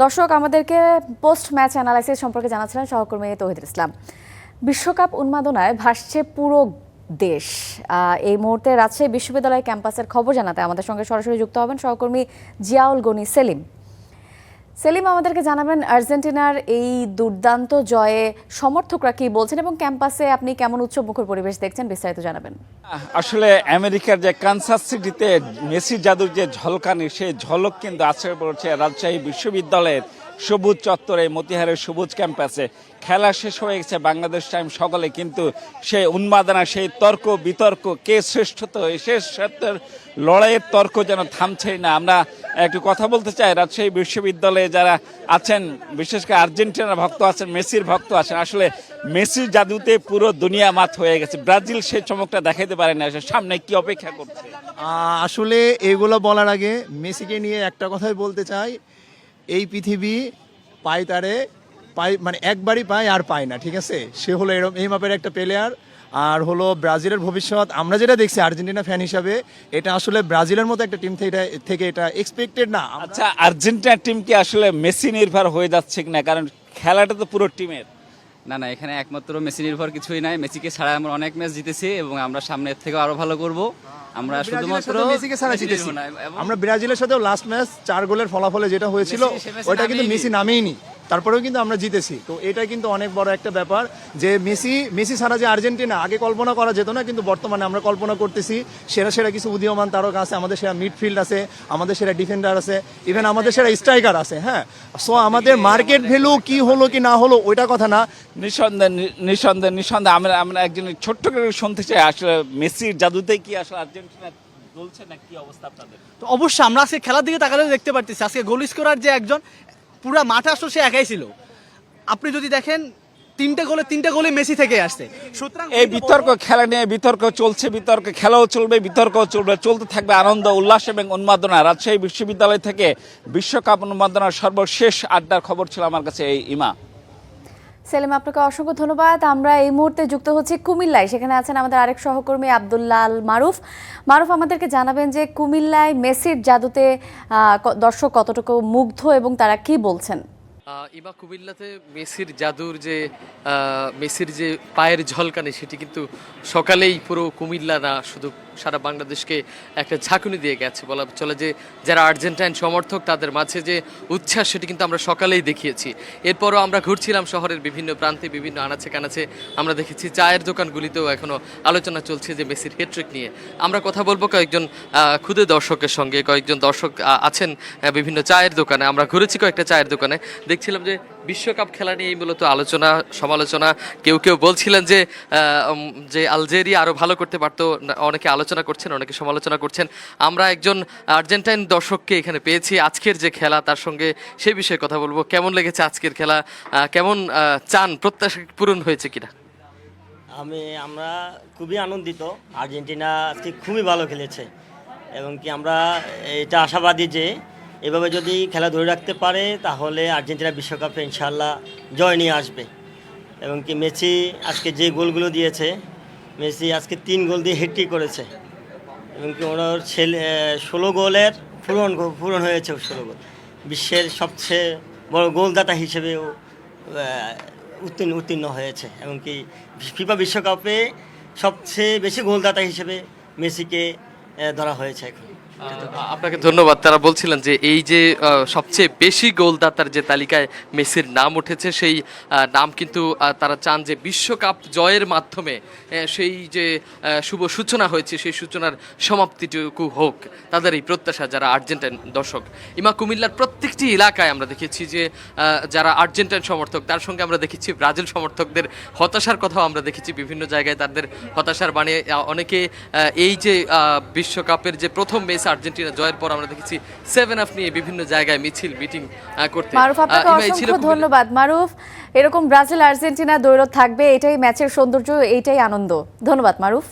দর্শক আমাদেরকে post match analysis সম্পর্কে জানাচ্ছিলেন সহকর্মী তৌহিদুল ইসলাম। বিশ্বকাপ উন্মাদনায় ভাসছে পুরো দেশ। এই মুহূর্তে রাজশাহী বিশ্ববিদ্যালয় ক্যাম্পাসের খবর জানাতে আমাদের সঙ্গে সরাসরি যুক্ত হবেন সহকর্মী জিয়াউল গনি সেলিম। সেলিম, আমাদেরকে জানাবেন আর্জেন্টিনার এই দুর্দান্ত জয়ে সমর্থকরা কি বলছেন এবং ক্যাম্পাসে আপনি কেমন উৎসবমুখর পরিবেশ দেখছেন, বিস্তারিত জানাবেন। আসলে আমেরিকার যে কানসাস সিটিতে মেসি জাদুর যে ঝলকানি, সেই ঝলক কিন্তু আছড়ে পড়েছে রাজশাহী বিশ্ববিদ্যালয়ের সবুজ চত্বরে, মতিহারের সবুজ ক্যাম্পাসে। খেলা শেষ হয়ে গেছে বাংলাদেশ টাইম সকালে, কিন্তু সেই উন্মাদনা, সেই তর্ক বিতর্ক, কে শ্রেষ্ঠত, এই শ্রেষ্ঠত্বের লড়াইয়ের তর্ক যেন থামছেই না। আমরা একটু কথা বলতে চাই রাজশাহী বিশ্ববিদ্যালয়ে যারা আছেন, বিশেষ করে আর্জেন্টিনার ভক্ত আছেন, মেসির ভক্ত আছেন। আসলে মেসির জাদুতে পুরো দুনিয়া মাত হয়ে গেছে। ব্রাজিল সেই চমকটা দেখাতে পারে না, সামনে কি অপেক্ষা করছে? আসলে এগুলো বলার আগে মেসিকে নিয়ে একটা কথাই বলতে চাই, এই পৃথিবী পায় তারে পায়, মানে একবারই পায় আর পায় না, ঠিক আছে? সে হলো এরকম এই মাপের একটা প্লেয়ার। আর হলো ব্রাজিলের ভবিষ্যৎ আমরা যেটা দেখছি আর্জেন্টিনা ফ্যান হিসাবে, এটা আসলে ব্রাজিলের মতো একটা টিম থেকে এটা এক্সপেক্টেড না। আচ্ছা, আর্জেন্টিনা টিম কি আসলে মেসি নির্ভর হয়ে যাচ্ছে কিনা? কারণ খেলাটা তো পুরো টিমের। না না, এখানে একমাত্র মেসি নির্ভর কিছুই নাই। মেসিকে ছাড়া আমরা অনেক ম্যাচ জিতেছি এবং আমরা সামনের থেকে আরো ভালো করব। আমরা শুধুমাত্র মেসিকে ছাড়া জিতেছি। এবং আমরা ব্রাজিলের সাথেও লাস্ট ম্যাচ 4 গোলের ফলাফলে যেটা হয়েছিল, সে ম্যাচে ওটা কিন্তু নামেইনি। মেসি নামেইনি, তারপরেও কিন্তু আমরা জিতেছি। তো এটা কিন্তু অনেক বড় একটা ব্যাপার যে মেসি ছাড়া যে আর্জেন্টিনা আগে কল্পনা করা যেত না, কিন্তু বর্তমানে আমরা কল্পনা করতেছি। সেরা কিছু উদীয়মান তারকা আছে, আমাদের সেরা মিডফিল্ড আছে, আমাদের সেরা ডিফেন্ডার আছে, ইভেন আমাদের সেরা স্ট্রাইকার আছে। হ্যাঁ, সো আমাদের মার্কেট ভ্যালু কি হলো কি না হলো ওইটা কথা না। নিঃসন্দেহে আমরা একজন ছোট্ট করে শুনতে চাই, আসলে মেসির জাদুতে কি আসলে আর্জেন্টিনা চলছে না? কি অবস্থা আপনাদের? তো অবশ্যই আমরা আজকে খেলার দিকে তাকালে দেখতে পারতেছি আজকে গোল স্কোরার যে একজন পুরো মাঠে আসলে সে একাই ছিল। আপনি যদি দেখেন তিনটা গোলে মেসি থেকে আসছে। সুতরাং এই বিতর্ক, খেলা নিয়ে বিতর্ক চলছে, বিতর্ক খেলাও চলবে, বিতর্কও চলবে, চলতে থাকবে আনন্দ উল্লাস এবং উন্মাদনা। রাজশাহী বিশ্ববিদ্যালয় থেকে বিশ্বকাপ উন্মাদনার সর্বশেষ আড্ডার খবর ছিল আমার কাছে এই ইমা। সেলিম, আপনাকে অসংখ্য ধন্যবাদ। আমরা এই মুহূর্তে যুক্ত হচ্ছি কুমিল্লায়, সেখানে আছেন আমাদের আরেক সহকর্মী আব্দুল্লাহ আল মারুফ। মারুফ, আমাদেরকে জানাবেন যে কুমিল্লায় মেসির জাদুতে দর্শক কতটুকু মুগ্ধ এবং তারা কি বলছেন। ইমা, কুমিল্লাতে মেসির যে পায়ের ঝলকানি, সেটি কিন্তু সকালেই পুরো কুমিল্লা না শুধু সারা বাংলাদেশকে একটা ঝাঁকুনি দিয়ে গেছে বলা চলে। যে যারা আর্জেন্টাইন সমর্থক তাদের মাঝে যে উচ্ছ্বাস, সেটি কিন্তু আমরা সকালেই দেখিয়েছি। এরপরও আমরা ঘুরছিলাম শহরের বিভিন্ন প্রান্তে, বিভিন্ন আনাচে কানাচে। আমরা দেখেছি চায়ের দোকানগুলিতেও এখনও আলোচনা চলছে যে মেসির হ্যাট্রিক নিয়ে। আমরা কথা বলবো কয়েকজন ক্ষুদে দর্শকের সঙ্গে। কয়েকজন দর্শক আছেন বিভিন্ন চায়ের দোকানে। আমরা ঘুরেছি কয়েকটা চায়ের দোকানে, দেখছিলাম যে বিশ্বকাপ খেলা নিয়েই মূলত আলোচনা সমালোচনা। কেউ বলছিলেন যে আলজেরিয়া আরও ভালো করতে পারতো। অনেকে আলোচনা করছেন, অনেকে সমালোচনা করছেন। আমরা একজন আর্জেন্টাইন দর্শককে এখানে পেয়েছি। আজকের যে খেলা, তার সঙ্গে সেই বিষয়ে কথা বলবো। কেমন লেগেছে আজকের খেলা? কেমন চান, প্রত্যাশা পূরণ হয়েছে কিনা? আমরা খুবই আনন্দিত। আর্জেন্টিনা আজকে খুবই ভালো খেলেছে এবং কি আমরা এটা আশাবাদী যে এভাবে যদি খেলা ধরে রাখতে পারে তাহলে আর্জেন্টিনা বিশ্বকাপে ইনশাআল্লাহ জয় নিয়ে আসবে। এবং কি মেসি আজকে যে গোলগুলো দিয়েছে, মেসি আজকে 3 গোল দিয়ে হ্যাট্রিক করেছে এবং কি ওনার 16 গোলের পূরণ হয়েছে। 16 গোল বিশ্বের সবচেয়ে বড় গোলদাতা হিসেবেও উত্তীর্ণ হয়েছে এবং কি ফিফা বিশ্বকাপে সবচেয়ে বেশি গোলদাতা হিসেবে মেসিকে ধরা হয়েছে এখন। আপনাকে ধন্যবাদ। তারা বলছিলেন যে এই যে সবচেয়ে বেশি গোলদাতার যে তালিকায় মেসির নাম উঠেছে, সেই নাম কিন্তু তারা চান যে বিশ্বকাপ জয়ের মাধ্যমে সেই যে শুভ সূচনা হয়েছে, সেই সূচনার সমাপ্তিটুকু হোক, তাদের এই প্রত্যাশা যারা আর্জেন্টাইন দর্শক। ইমা, কুমিল্লার প্রত্যেকটি এলাকায় আমরা দেখেছি যে যারা আর্জেন্টাইন সমর্থক, তার সঙ্গে আমরা দেখেছি ব্রাজিল সমর্থকদের হতাশার কথাও আমরা দেখেছি। বিভিন্ন জায়গায় তাদের হতাশার বাণী। অনেকে এই যে বিশ্বকাপের যে প্রথম ম্যাচ আর্জেন্টিনা জয়ের পর আমরা দেখেছি 7 নিয়ে বিভিন্ন জায়গায় মিটিং করতে। মারুফ, আপনাকে অসংখ্য ধন্যবাদ। মারুফ, এরকম ব্রাজিল আর্জেন্টিনা দ্বৈরথ থাকবে, এটাই ম্যাচের সৌন্দর্য, এইটাই আনন্দ। ধন্যবাদ মারুফ।